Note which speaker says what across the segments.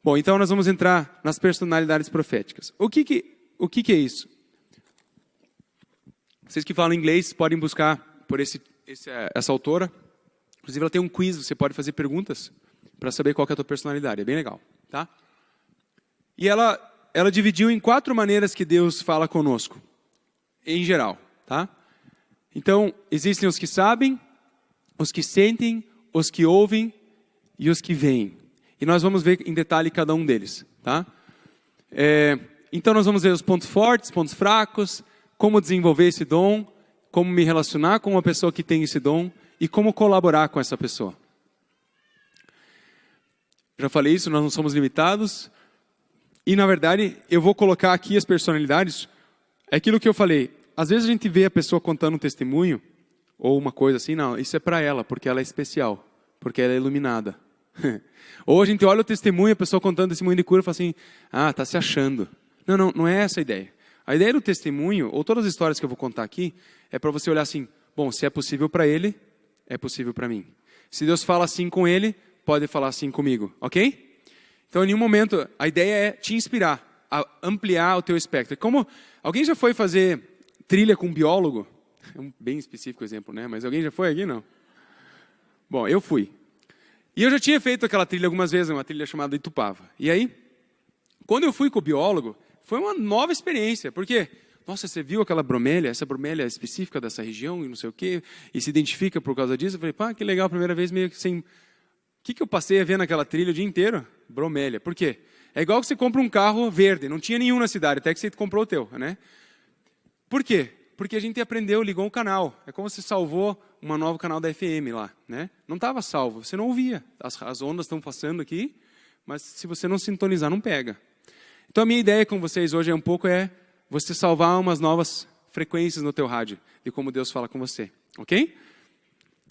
Speaker 1: Bom, então nós vamos entrar nas personalidades proféticas. O que é isso? Vocês que falam inglês podem buscar por essa autora. Inclusive ela tem um quiz, você pode fazer perguntas para saber qual que é a tua personalidade. É bem legal, tá? E ela dividiu em 4 maneiras que Deus fala conosco, em geral, tá? Então, existem os que sabem, os que sentem, os que ouvem e os que veem. E nós vamos ver em detalhe cada um deles, tá? Então, nós vamos ver os pontos fortes, pontos fracos, como desenvolver esse dom, como me relacionar com uma pessoa que tem esse dom e como colaborar com essa pessoa. Já falei isso, nós não somos limitados. E, na verdade, eu vou colocar aqui as personalidades. É aquilo que eu falei. Às vezes a gente vê a pessoa contando um testemunho, ou uma coisa assim, não, isso é para ela, porque ela é especial, porque ela é iluminada. Ou a gente olha o testemunho, a pessoa contando testemunho de cura e fala assim, tá se achando. Não é essa a ideia. A ideia do testemunho, ou todas as histórias que eu vou contar aqui, é para você olhar assim, bom, se é possível para ele, é possível para mim. Se Deus fala assim com ele, pode falar assim comigo, ok? Então, em nenhum momento, a ideia é te inspirar, a ampliar o teu espectro. Como alguém já foi fazer trilha com um biólogo? É um bem específico exemplo, né? Mas alguém já foi aqui, não? Bom, eu fui. E eu já tinha feito aquela trilha algumas vezes, uma trilha chamada Itupava. E aí, quando eu fui com o biólogo, foi uma nova experiência. Por quê? Nossa, você viu aquela bromélia? Essa bromélia é específica dessa região e não sei o quê, e se identifica por causa disso. Eu falei, pá, que legal, primeira vez meio que sem... O que eu passei a ver naquela trilha o dia inteiro? Bromélia. Por quê? É igual que você compra um carro verde, não tinha nenhum na cidade, até que você comprou o teu, né? Por quê? Porque a gente aprendeu, ligou um canal. É como se salvou um novo canal da FM lá, né? Não estava salvo, você não ouvia. As ondas estão passando aqui, mas se você não sintonizar, não pega. Então a minha ideia com vocês hoje você salvar umas novas frequências no teu rádio, de como Deus fala com você, ok?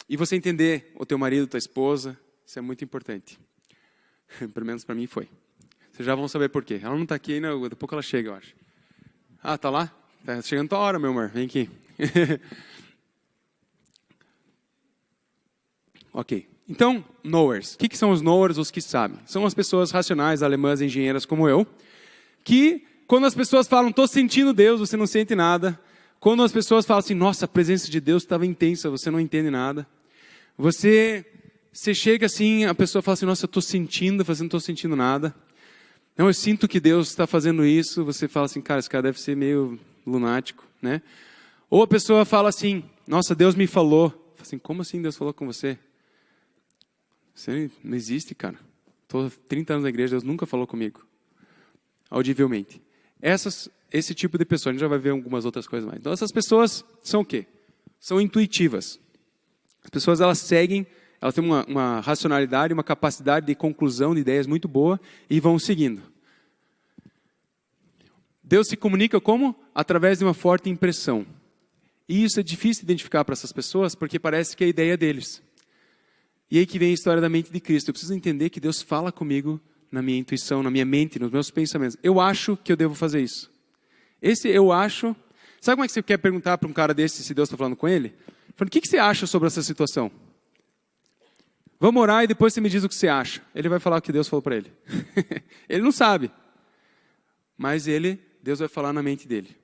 Speaker 1: E você entender o teu marido, tua esposa, isso é muito importante. Pelo menos para mim foi. Vocês já vão saber por quê. Ela não está aqui ainda, daqui a pouco ela chega, eu acho. Tá lá? Tá chegando tua hora, meu amor, vem aqui. Ok. Então, knowers. O que são os knowers, os que sabem? São as pessoas racionais, alemãs, engenheiras como eu, que quando as pessoas falam, estou sentindo Deus, você não sente nada. Quando as pessoas falam assim, nossa, a presença de Deus estava intensa, você não entende nada. Você chega assim, a pessoa fala assim, nossa, eu estou sentindo, mas não estou sentindo nada. Não, eu sinto que Deus está fazendo isso. Você fala assim, cara, esse cara deve ser meio lunático, né? Ou a pessoa fala assim, nossa, Deus me falou. Fala assim, como assim Deus falou com você? Você não existe, cara. Estou 30 anos na igreja, Deus nunca falou comigo. Audivelmente. Esse tipo de pessoa, a gente já vai ver algumas outras coisas mais. Então, essas pessoas são o quê? São intuitivas. As pessoas, elas seguem, elas têm uma racionalidade, uma capacidade de conclusão de ideias muito boa e vão seguindo. Deus se comunica como? Através de uma forte impressão. E isso é difícil de identificar para essas pessoas, porque parece que é a ideia deles. E aí que vem a história da mente de Cristo. Eu preciso entender que Deus fala comigo na minha intuição, na minha mente, nos meus pensamentos. Eu acho que eu devo fazer isso. Esse eu acho... Sabe como é que você quer perguntar para um cara desse se Deus está falando com ele? Falando, o que você acha sobre essa situação? Vamos orar e depois você me diz o que você acha. Ele vai falar o que Deus falou para ele. Ele não sabe. Mas Deus vai falar na mente dele.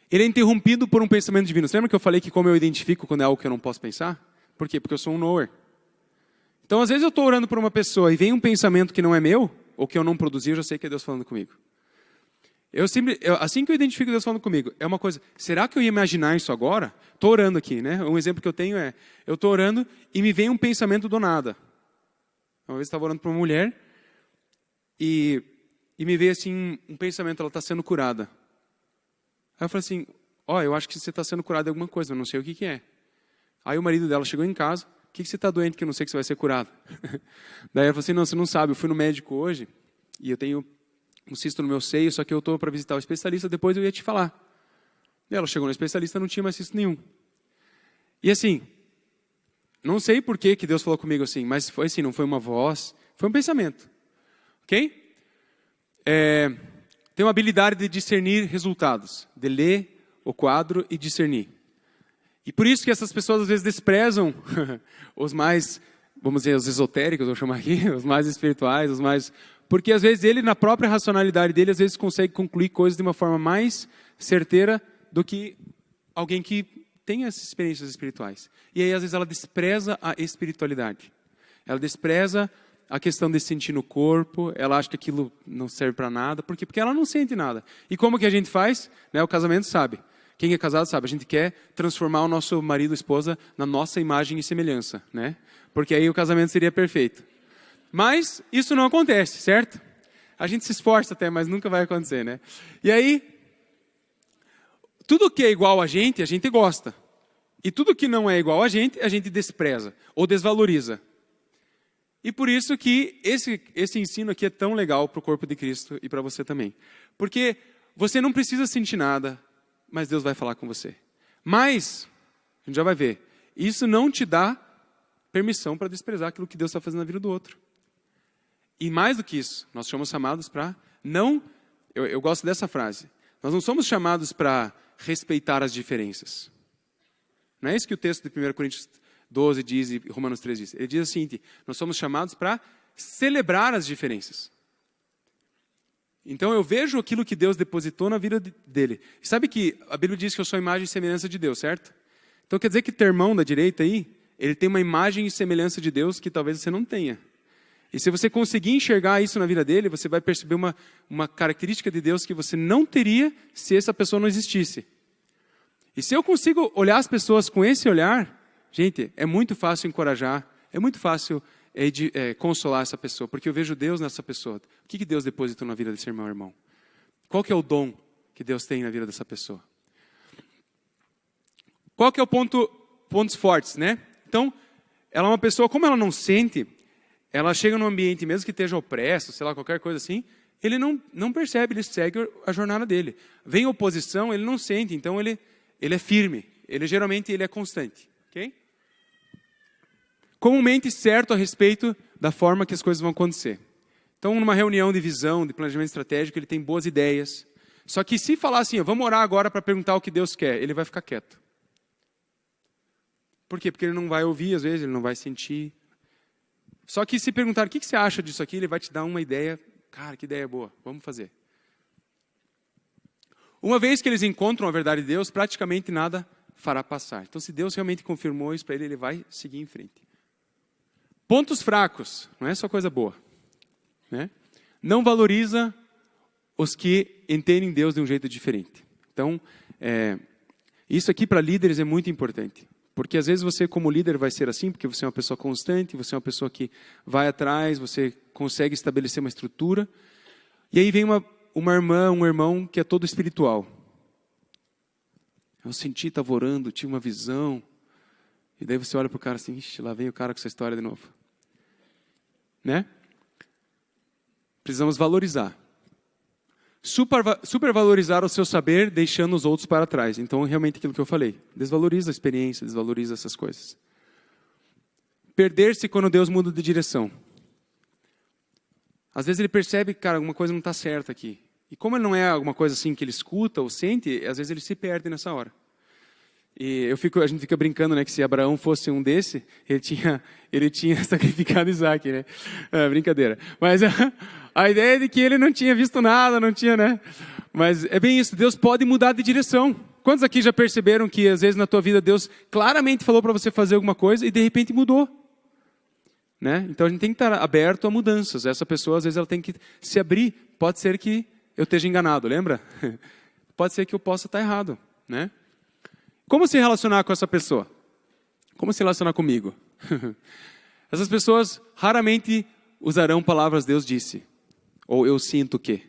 Speaker 1: Ele é interrompido por um pensamento divino. Você lembra que eu falei que como eu identifico quando é algo que eu não posso pensar? Por quê? Porque eu sou um knower. Então, às vezes eu estou orando por uma pessoa e vem um pensamento que não é meu, ou que eu não produzi, eu já sei que é Deus falando comigo. Assim que eu identifico Deus falando comigo, é uma coisa, será que eu ia imaginar isso agora? Estou orando aqui, né? Um exemplo que eu tenho é, eu estou orando e me vem um pensamento do nada. Uma vez eu estava orando para uma mulher e me veio assim um pensamento, ela está sendo curada. Aí eu falei assim, eu acho que você está sendo curada de alguma coisa, eu não sei o que é. Aí o marido dela chegou em casa, o que você está doente que eu não sei que você vai ser curado? Daí ela falou assim, não, você não sabe, eu fui no médico hoje e eu tenho um cisto no meu seio, só que eu estou para visitar o especialista, depois eu ia te falar. E ela chegou no especialista, não tinha mais cisto nenhum. E assim, não sei por que Deus falou comigo assim, mas foi assim, não foi uma voz, foi um pensamento. Ok? Tem uma habilidade de discernir resultados, de ler o quadro e discernir. E por isso que essas pessoas às vezes desprezam os mais vamos dizer, os esotéricos, vou chamar aqui, os mais espirituais, os mais... Porque às vezes ele, na própria racionalidade dele, às vezes consegue concluir coisas de uma forma mais certeira do que alguém que tem essas experiências espirituais. E aí, às vezes, ela despreza a espiritualidade. Ela despreza a questão de sentir no corpo, ela acha que aquilo não serve para nada. Por quê? Porque ela não sente nada. E como que a gente faz? Né, o casamento sabe. Quem é casado sabe. A gente quer transformar o nosso marido ou esposa na nossa imagem e semelhança. Né? Porque aí o casamento seria perfeito. Mas isso não acontece, certo? A gente se esforça até, mas nunca vai acontecer, né? E aí, tudo que é igual a gente gosta. E tudo que não é igual a gente despreza ou desvaloriza. E por isso que esse ensino aqui é tão legal para o corpo de Cristo e para você também. Porque você não precisa sentir nada, mas Deus vai falar com você. Mas, a gente já vai ver, isso não te dá permissão para desprezar aquilo que Deus está fazendo na vida do outro. E mais do que isso, nós somos chamados para não... Eu gosto dessa frase. Nós não somos chamados para respeitar as diferenças. Não é isso que o texto de 1 Coríntios 12 diz e Romanos 3 diz. Ele diz assim, nós somos chamados para celebrar as diferenças. Então eu vejo aquilo que Deus depositou na vida dele. E sabe que a Bíblia diz que eu sou a imagem e semelhança de Deus, certo? Então quer dizer que teu irmão da direita aí, ele tem uma imagem e semelhança de Deus que talvez você não tenha. E se você conseguir enxergar isso na vida dele, você vai perceber uma característica de Deus que você não teria se essa pessoa não existisse. E se eu consigo olhar as pessoas com esse olhar, gente, é muito fácil encorajar, é muito fácil consolar essa pessoa, porque eu vejo Deus nessa pessoa. O que Deus depositou na vida desse irmão? Qual que é o dom que Deus tem na vida dessa pessoa? Qual que é o pontos fortes, né? Então, ela é uma pessoa, como ela não sente... Ela chega num ambiente, mesmo que esteja opresso, sei lá, qualquer coisa assim, ele não percebe, ele segue a jornada dele. Vem oposição, ele não sente, então ele é firme. Geralmente ele é constante. Okay? Comumente certo a respeito da forma que as coisas vão acontecer. Então, numa reunião de visão, de planejamento estratégico, ele tem boas ideias. Só que se falar assim, vamos orar agora para perguntar o que Deus quer, ele vai ficar quieto. Por quê? Porque ele não vai ouvir, às vezes, ele não vai sentir. Só que se perguntar o que você acha disso aqui, ele vai te dar uma ideia. Cara, que ideia boa, vamos fazer. Uma vez que eles encontram a verdade de Deus, praticamente nada fará passar. Então, se Deus realmente confirmou isso para ele, ele vai seguir em frente. Pontos fracos, não é só coisa boa. Né? Não valoriza os que entendem Deus de um jeito diferente. Então, isso aqui para líderes é muito importante. Porque às vezes você como líder vai ser assim, porque você é uma pessoa constante, você é uma pessoa que vai atrás, você consegue estabelecer uma estrutura. E aí vem uma irmã, um irmão que é todo espiritual. Eu senti, estava orando, tive uma visão. E daí você olha para o cara assim, ixi, lá vem o cara com essa história de novo. Né? Precisamos valorizar. Supervalorizar o seu saber, deixando os outros para trás. Então, realmente aquilo que eu falei. Desvaloriza a experiência, desvaloriza essas coisas. Perder-se quando Deus muda de direção. Às vezes ele percebe que, cara, alguma coisa não está certa aqui. E como ele não é alguma coisa assim que ele escuta ou sente, às vezes ele se perde nessa hora. E a gente fica brincando, né, que se Abraão fosse um desse, ele tinha sacrificado Isaac, né? Brincadeira. Mas a ideia é de que ele não tinha visto nada, não tinha, né? Mas é bem isso, Deus pode mudar de direção. Quantos aqui já perceberam que às vezes na tua vida Deus claramente falou para você fazer alguma coisa e de repente mudou? Né? Então a gente tem que estar aberto a mudanças. Essa pessoa às vezes ela tem que se abrir. Pode ser que eu esteja enganado, lembra? Pode ser que eu possa estar errado, né? Como se relacionar com essa pessoa? Como se relacionar comigo? Essas pessoas raramente usarão palavras Deus disse. Ou eu sinto que.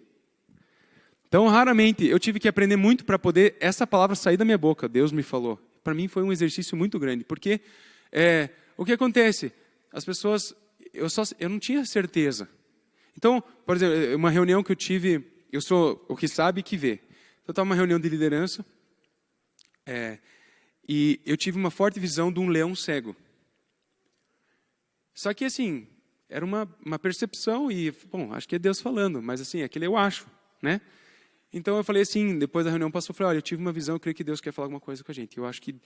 Speaker 1: Então, raramente, eu tive que aprender muito para poder essa palavra sair da minha boca. Deus me falou. Para mim foi um exercício muito grande. Porque o que acontece? As pessoas, eu não tinha certeza. Então, por exemplo, uma reunião que eu tive, eu sou o que sabe e que vê. Eu estava numa reunião de liderança. E eu tive uma forte visão de um leão cego. Só que assim, era uma percepção e, bom, acho que é Deus falando, mas assim, aquilo eu acho, né? Então eu falei assim, depois da reunião passou, eu falei, olha, eu tive uma visão, eu creio que Deus quer falar alguma coisa com a gente. Eu acho que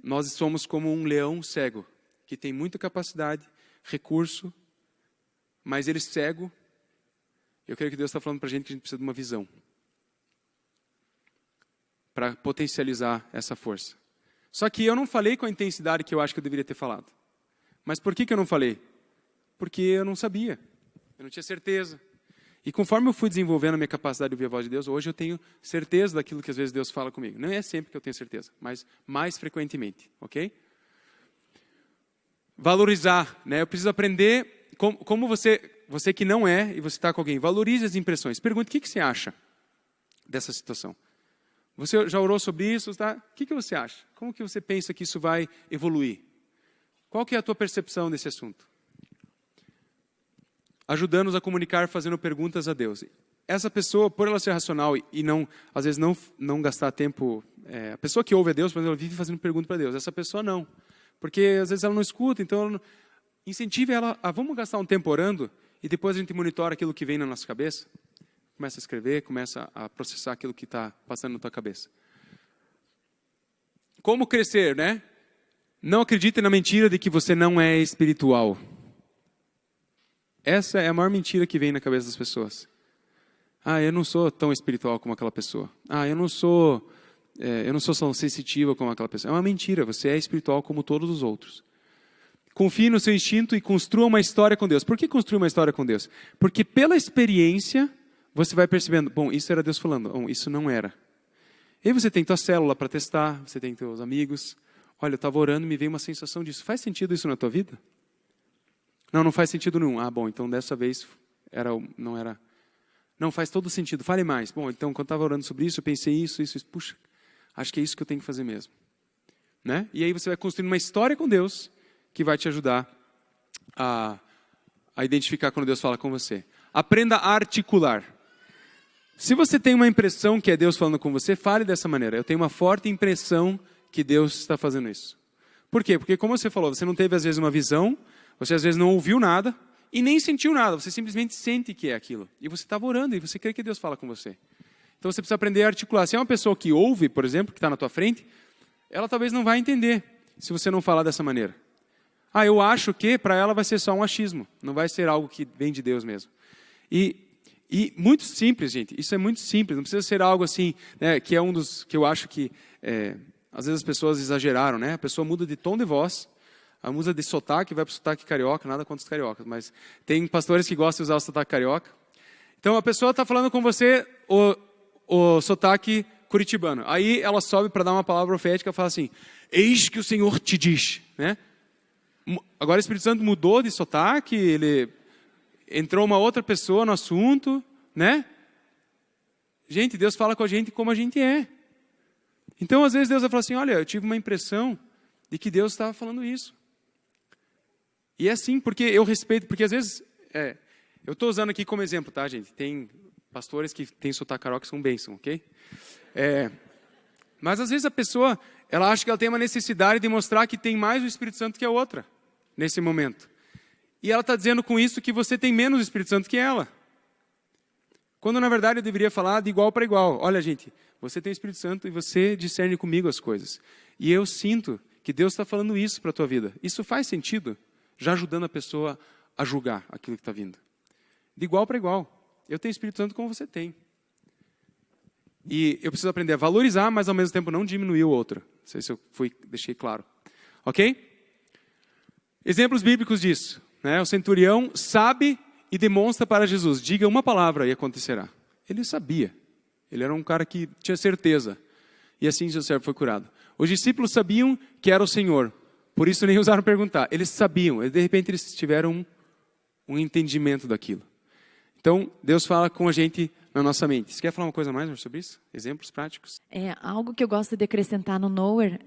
Speaker 1: nós somos como um leão cego. que tem muita capacidade, recurso, mas ele é cego. Eu creio que Deus está falando para a gente que a gente precisa de uma visão para potencializar essa força. Só que eu não falei com a intensidade que eu acho que eu deveria ter falado. Mas por que eu não falei? Porque eu não sabia, eu não tinha certeza. E conforme eu fui desenvolvendo a minha capacidade de ouvir a voz de Deus, hoje eu tenho certeza daquilo que às vezes Deus fala comigo. Não é sempre que eu tenho certeza, mas mais frequentemente, ok? Valorizar, né? Eu preciso aprender, como você que não é, e você está com alguém, valorize as impressões. Pergunte, o que você acha dessa situação? Você já orou sobre isso? Tá? O que você acha? Como que você pensa que isso vai evoluir? Qual que é a tua percepção desse assunto? Ajudando-nos a comunicar, fazendo perguntas a Deus. Essa pessoa, por ela ser racional e não, às vezes não gastar tempo... a pessoa que ouve a Deus, por exemplo, ela vive fazendo perguntas para Deus. Essa pessoa não. Porque às vezes ela não escuta, então incentive ela a vamos gastar um tempo orando e depois a gente monitora aquilo que vem na nossa cabeça. Começa a escrever, começa a processar aquilo que está passando na tua cabeça. Como crescer, né? Não acredite na mentira de que você não é espiritual. Essa é a maior mentira que vem na cabeça das pessoas. Eu não sou tão espiritual como aquela pessoa. Eu não sou tão sensitiva como aquela pessoa. É uma mentira, você é espiritual como todos os outros. Confie no seu instinto e construa uma história com Deus. Por que construir uma história com Deus? Porque pela experiência... você vai percebendo, bom, isso era Deus falando, bom, isso não era. E aí você tem tua célula para testar, você tem teus amigos. Olha, eu estava orando e me veio uma sensação disso. Faz sentido isso na tua vida? Não faz sentido nenhum. Bom, então dessa vez não era. Não, faz todo sentido, fale mais. Bom, então quando eu estava orando sobre isso, eu pensei isso. Puxa, acho que é isso que eu tenho que fazer mesmo. Né? E aí você vai construindo uma história com Deus que vai te ajudar a identificar quando Deus fala com você. Aprenda a articular. Se você tem uma impressão que é Deus falando com você, fale dessa maneira. Eu tenho uma forte impressão que Deus está fazendo isso. Por quê? Porque como você falou, você não teve às vezes uma visão, você às vezes não ouviu nada e nem sentiu nada. Você simplesmente sente que é aquilo. E você estava orando e você crê que Deus fala com você. Então você precisa aprender a articular. Se é uma pessoa que ouve, por exemplo, que está na tua frente, ela talvez não vai entender se você não falar dessa maneira. Eu acho que para ela vai ser só um achismo. Não vai ser algo que vem de Deus mesmo. E muito simples, gente. Isso é muito simples. Não precisa ser algo assim, né, que é um dos que eu acho que às vezes as pessoas exageraram, né? A pessoa muda de tom de voz, muda de sotaque, vai para o sotaque carioca, nada contra os cariocas, mas tem pastores que gostam de usar o sotaque carioca. Então a pessoa está falando com você o sotaque curitibano. Aí ela sobe para dar uma palavra profética e fala assim: eis que o Senhor te diz, né? Agora o Espírito Santo mudou de sotaque, ele entrou uma outra pessoa no assunto, né? Gente, Deus fala com a gente como a gente é. Então, às vezes, Deus vai falar assim, olha, eu tive uma impressão de que Deus estava falando isso. E é assim, porque eu respeito, porque às vezes, eu estou usando aqui como exemplo, tá, gente? Tem pastores que têm sotaque carioca que são bênção, ok? Mas às vezes a pessoa, ela acha que ela tem uma necessidade de mostrar que tem mais o Espírito Santo que a outra, nesse momento. E ela está dizendo com isso que você tem menos Espírito Santo que ela. Quando, na verdade, eu deveria falar de igual para igual. Olha, gente, você tem Espírito Santo e você discerne comigo as coisas. E eu sinto que Deus está falando isso para a tua vida. Isso faz sentido? Já ajudando a pessoa a julgar aquilo que está vindo. De igual para igual. Eu tenho Espírito Santo como você tem. E eu preciso aprender a valorizar, mas ao mesmo tempo não diminuir o outro. Não sei se eu deixei claro. Ok? Exemplos bíblicos disso. O centurião sabe e demonstra para Jesus, diga uma palavra e acontecerá. Ele sabia, ele era um cara que tinha certeza, e assim seu servo foi curado. Os discípulos sabiam que era o Senhor, por isso nem ousaram perguntar, eles sabiam, de repente eles tiveram um entendimento daquilo. Então, Deus fala com a gente na nossa mente. Você quer falar uma coisa mais sobre isso? Exemplos práticos?
Speaker 2: Algo que eu gosto de acrescentar no Knower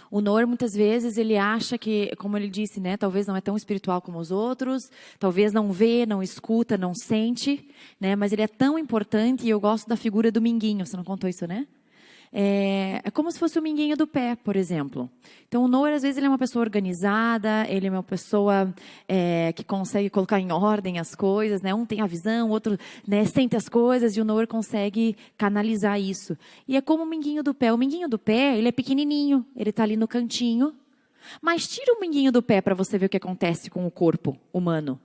Speaker 2: o Knower, muitas vezes, ele acha que, como ele disse, né, talvez não é tão espiritual como os outros, talvez não vê, não escuta, não sente, né, mas ele é tão importante, e eu gosto da figura do minguinho. Você não contou isso, né? É como se fosse o minguinho do pé, por exemplo. Então, o Knower, às vezes, ele é uma pessoa organizada, ele é uma pessoa que consegue colocar em ordem as coisas, né? Um tem a visão, o outro, né, sente as coisas, e o Knower consegue canalizar isso. E é como o minguinho do pé. O minguinho do pé, ele é pequenininho, ele está ali no cantinho, Mas tira o minguinho do pé para você ver o que acontece com o corpo humano.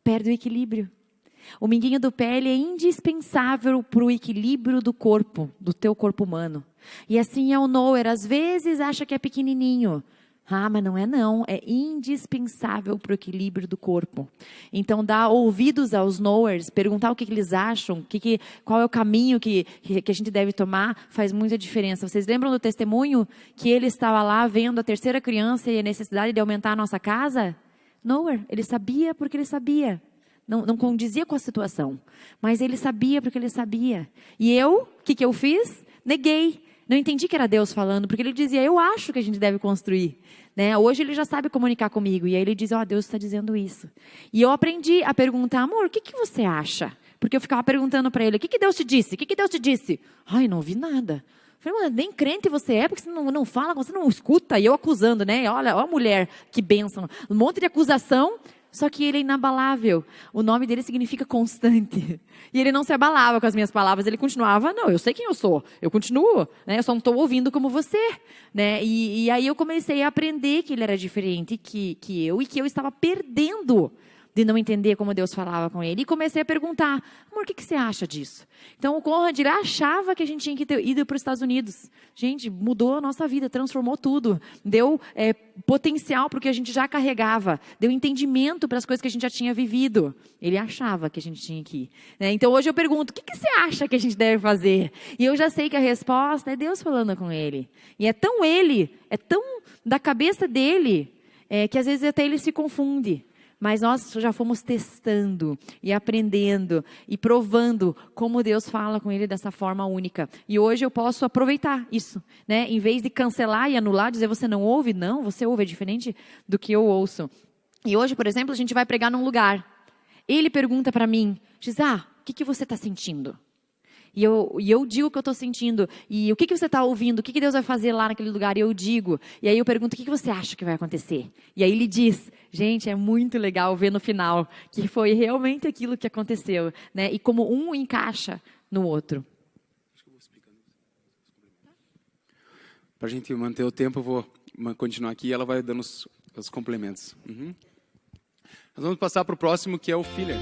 Speaker 2: Perde o equilíbrio. O minguinho do pé ele é indispensável para o equilíbrio do corpo, do teu corpo humano. E assim é o knower, às vezes acha que é pequenininho. Mas não é não, é indispensável para o equilíbrio do corpo. Então, dar ouvidos aos knowers, perguntar o que eles acham, qual é o caminho que a gente deve tomar, faz muita diferença. Vocês lembram do testemunho que ele estava lá vendo a terceira criança e a necessidade de aumentar a nossa casa? Knower, ele sabia porque ele sabia. Não condizia com a situação, mas ele sabia porque ele sabia. E eu, o que eu fiz? Neguei. Não entendi que era Deus falando, porque ele dizia, eu acho que a gente deve construir. Né? Hoje ele já sabe comunicar comigo. E aí ele diz, Deus está dizendo isso. E eu aprendi a perguntar, amor, o que você acha? Porque eu ficava perguntando para ele, o que Deus te disse? O que Deus te disse? Não ouvi nada. Eu falei, nem crente você é, porque você não fala, você não escuta. E eu acusando, né? Olha a mulher, que bênção. Um monte de acusação. Só que ele é inabalável. O nome dele significa constante. E ele não se abalava com as minhas palavras. Ele continuava, não, eu sei quem eu sou. Eu continuo, né? Eu só não estou ouvindo como você. Né? E aí eu comecei a aprender que ele era diferente que eu. E que eu estava perdendo de não entender como Deus falava com ele. E comecei a perguntar, amor, o que você acha disso? Então o Conrad, ele achava que a gente tinha que ter ido para os Estados Unidos. Gente, mudou a nossa vida, transformou tudo. Deu potencial para o que a gente já carregava. Deu entendimento para as coisas que a gente já tinha vivido. Ele achava que a gente tinha que ir. Né? Então hoje eu pergunto, o que você acha que a gente deve fazer? E eu já sei que a resposta é Deus falando com ele. E é tão da cabeça dele, que às vezes até ele se confunde. Mas nós já fomos testando e aprendendo e provando como Deus fala com ele dessa forma única. E hoje eu posso aproveitar isso, né? Em vez de cancelar e anular, dizer você não ouve, não, você ouve, é diferente do que eu ouço. E hoje, por exemplo, a gente vai pregar num lugar. Ele pergunta para mim, diz, o que você está sentindo? E eu digo o que eu estou sentindo. E o que você está ouvindo? O que Deus vai fazer lá naquele lugar? E eu digo. E aí eu pergunto, o que você acha que vai acontecer? E aí ele diz, gente, é muito legal ver no final que foi realmente aquilo que aconteceu. Né? E como um encaixa no outro.
Speaker 1: Para a gente manter o tempo, eu vou continuar aqui e ela vai dando os complementos. Nós vamos passar para o próximo, que é o filler.